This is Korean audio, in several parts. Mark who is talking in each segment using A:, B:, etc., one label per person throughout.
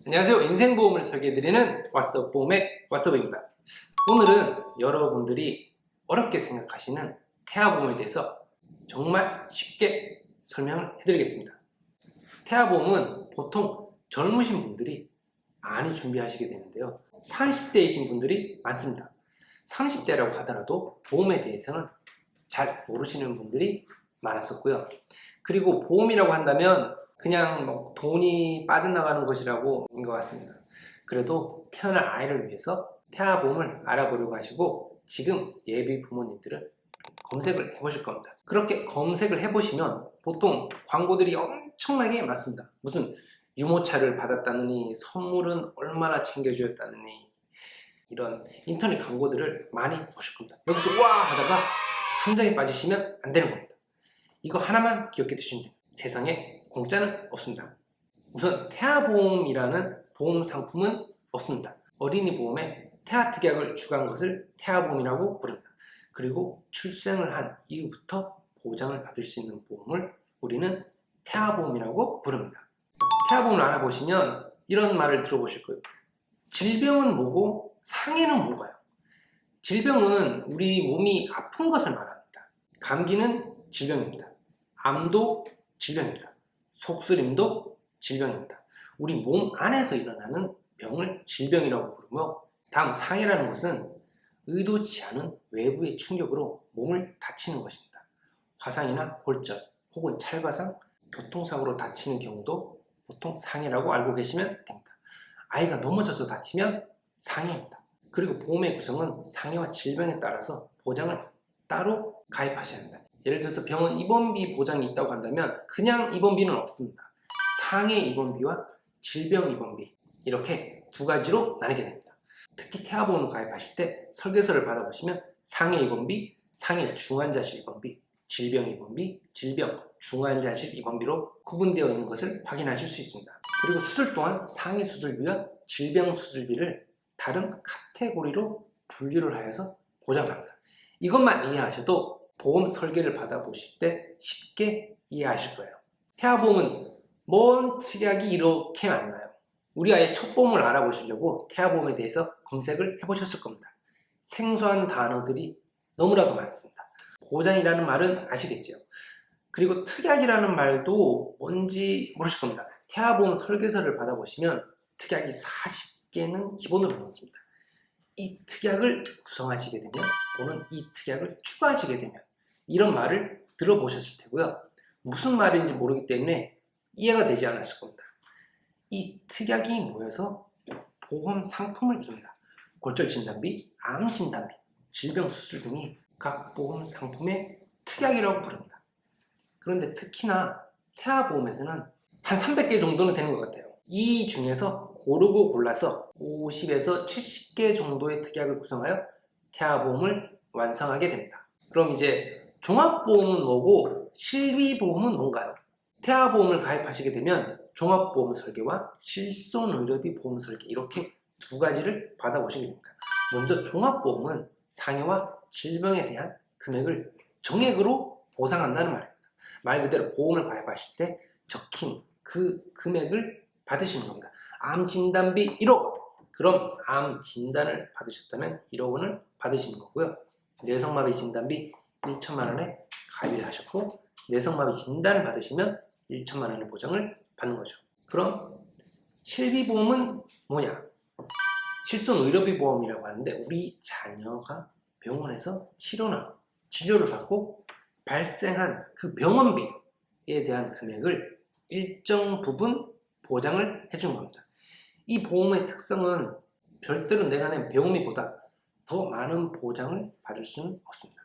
A: 안녕하세요. 인생보험을 설계해드리는 왓썹보험의 왓썹입니다. 오늘은 여러분들이 어렵게 생각하시는 태아보험에 대해서 정말 쉽게 설명을 해드리겠습니다. 태아보험은 보통 젊으신 분들이 많이 준비하시게 되는데요. 30대이신 분들이 많습니다. 30대라고 하더라도 보험에 대해서는 잘 모르시는 분들이 많았었고요. 그리고 보험이라고 한다면 그냥 돈이 빠져나가는 것이라고 인 것 같습니다. 그래도 태어날 아이를 위해서 태아보험을 알아보려고 하시고 지금 예비 부모님들은 검색을 해보실 겁니다. 그렇게 검색을 해보시면 보통 광고들이 엄청나게 많습니다. 무슨 유모차를 받았다느니, 선물은 얼마나 챙겨주었다느니, 이런 인터넷 광고들을 많이 보실 겁니다. 여기서 와 하다가 함정에 빠지시면 안 되는 겁니다. 이거 하나만 기억해 두시면 됩니다. 세상에 공짜는 없습니다. 우선 태아보험이라는 보험 상품은 없습니다. 어린이 보험에 태아특약을 추가한 것을 태아보험이라고 부릅니다. 그리고 출생을 한 이후부터 보장을 받을 수 있는 보험을 우리는 태아보험이라고 부릅니다. 태아보험을 알아보시면 이런 말을 들어보실 거예요. 질병은 뭐고 상해는 뭔가요? 질병은 우리 몸이 아픈 것을 말합니다. 감기는 질병입니다. 암도 질병입니다. 속쓰림도 질병입니다. 우리 몸 안에서 일어나는 병을 질병이라고 부르며, 다음 상해라는 것은 의도치 않은 외부의 충격으로 몸을 다치는 것입니다. 화상이나 골절 혹은 찰과상, 교통사고로 다치는 경우도 보통 상해라고 알고 계시면 됩니다. 아이가 넘어져서 다치면 상해입니다. 그리고 보험의 구성은 상해와 질병에 따라서 보장을 따로 가입하셔야 합니다. 예를 들어서 병원 입원비 보장이 있다고 한다면 그냥 입원비는 없습니다. 상해 입원비와 질병 입원비, 이렇게 두 가지로 나뉘게 됩니다. 특히 태아보험을 가입하실 때 설계서를 받아보시면 상해 입원비, 상해 중환자실 입원비, 질병 입원비, 질병 중환자실 입원비로 구분되어 있는 것을 확인하실 수 있습니다. 그리고 수술 또한 상해 수술비와 질병 수술비를 다른 카테고리로 분류를 하여서 보장합니다. 이것만 이해하셔도 보험 설계를 받아보실 때 쉽게 이해하실 거예요. 태아보험은 뭔 특약이 이렇게 많나요? 우리 아이의 첫 보험을 알아보시려고 태아보험에 대해서 검색을 해보셨을 겁니다. 생소한 단어들이 너무나도 많습니다. 보장이라는 말은 아시겠죠? 그리고 특약이라는 말도 뭔지 모르실 겁니다. 태아보험 설계서를 받아보시면 특약이 40개는 기본으로 나왔습니다. 이 특약을 구성하시게 되면 또는 이 특약을 추가하시게 되면 이런 말을 들어보셨을 테고요. 무슨 말인지 모르기 때문에 이해가 되지 않았을 겁니다. 이 특약이 모여서 보험 상품을 이룹니다. 골절 진단비, 암 진단비, 질병 수술 등이 각 보험 상품의 특약이라고 부릅니다. 그런데 특히나 태아보험에서는 한 300개 정도는 되는 것 같아요. 이 중에서 고르고 골라서 50에서 70개 정도의 특약을 구성하여 태아보험을 완성하게 됩니다. 그럼 이제 종합보험은 뭐고 실비보험은 뭔가요? 태아보험을 가입하시게 되면 종합보험 설계와 실손의료비 보험 설계, 이렇게 두 가지를 받아보시게 됩니다. 먼저 종합보험은 상해와 질병에 대한 금액을 정액으로 보상한다는 말입니다. 말 그대로 보험을 가입하실 때 적힌 그 금액을 받으시는 겁니다. 암 진단비 1억 원, 그럼 암 진단을 받으셨다면 1억 원을 받으시는 거고요. 뇌성마비 진단비 1천만 원에 가입을 하셨고, 뇌성마비 진단을 받으시면 1천만 원의 보장을 받는 거죠. 그럼 실비보험은 뭐냐? 실손의료비 보험이라고 하는데, 우리 자녀가 병원에서 치료나 진료를 받고 발생한 그 병원비에 대한 금액을 일정 부분 보장을 해주는 겁니다. 이 보험의 특성은 별도로 내가 낸 병원비보다 더 많은 보장을 받을 수는 없습니다.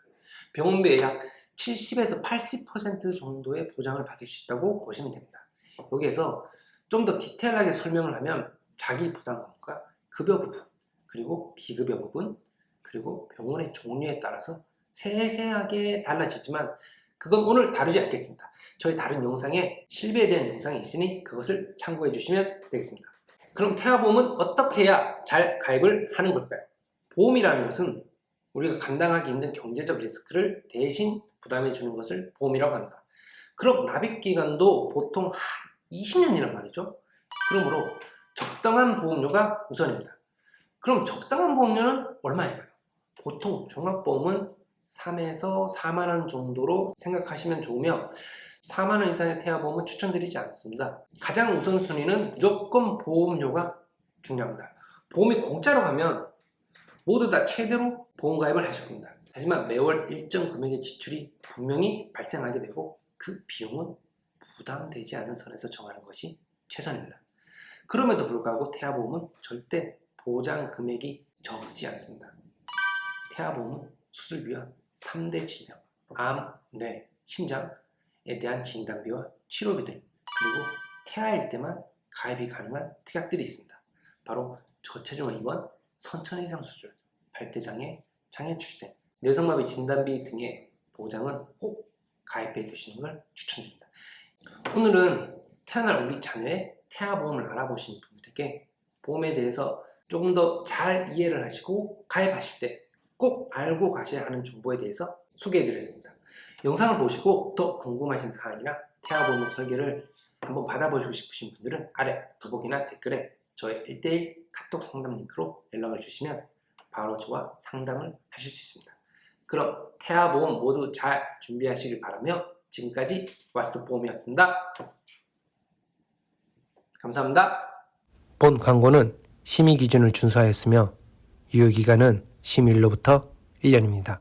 A: 병원비의 약 70에서 80% 정도의 보장을 받을 수 있다고 보시면 됩니다. 여기에서 좀 더 디테일하게 설명을 하면 자기 부담금과 급여 부분, 그리고 비급여 부분, 그리고 병원의 종류에 따라서 세세하게 달라지지만 그건 오늘 다루지 않겠습니다. 저희 다른 영상에 실비에 대한 영상이 있으니 그것을 참고해 주시면 되겠습니다. 그럼 태아보험은 어떻게 해야 잘 가입을 하는 걸까요? 보험이라는 것은 우리가 감당하기 힘든 경제적 리스크를 대신 부담해 주는 것을 보험이라고 합니다. 그럼 납입기간도 보통 한 20년이란 말이죠. 그러므로 적당한 보험료가 우선입니다. 그럼 적당한 보험료는 얼마인가요? 보통 종합보험은 3에서 4만 원 정도로 생각하시면 좋으며 4만 원 이상의 태아보험은 추천드리지 않습니다. 가장 우선순위는 무조건 보험료가 중요합니다. 보험이 공짜로 가면 모두 다 최대로 보험가입을 하실 겁니다. 하지만 매월 일정 금액의 지출이 분명히 발생하게 되고 그 비용은 부담되지 않는 선에서 정하는 것이 최선입니다. 그럼에도 불구하고 태아보험은 절대 보장 금액이 적지 않습니다. 태아보험은 수술비와 3대 질병, 암, 뇌, 심장에 대한 진단비와 치료비 등 그리고 태아일 때만 가입이 가능한 특약들이 있습니다. 바로 저체중 입원, 선천 이상 수술, 발대장애, 장애 출생, 뇌성마비 진단비 등의 보장은 꼭 가입해 두시는 걸 추천드립니다. 오늘은 태어날 우리 자녀의 태아보험을 알아보신 분들에게 보험에 대해서 조금 더 잘 이해를 하시고 가입하실 때 꼭 알고 가셔야 하는 정보에 대해서 소개해 드렸습니다. 영상을 보시고 더 궁금하신 사항이나 태아보험의 설계를 한번 받아보시고 싶으신 분들은 아래 더보기나 댓글에 저의 1:1 카톡 상담 링크로 연락을 주시면 바로 저와 상담을 하실 수 있습니다. 그럼 태아보험 모두 잘 준비하시길 바라며 지금까지 왓츠보험이었습니다. 감사합니다. 본 광고는 심의 기준을 준수하였으며 유효기간은 심의일로부터 1년입니다.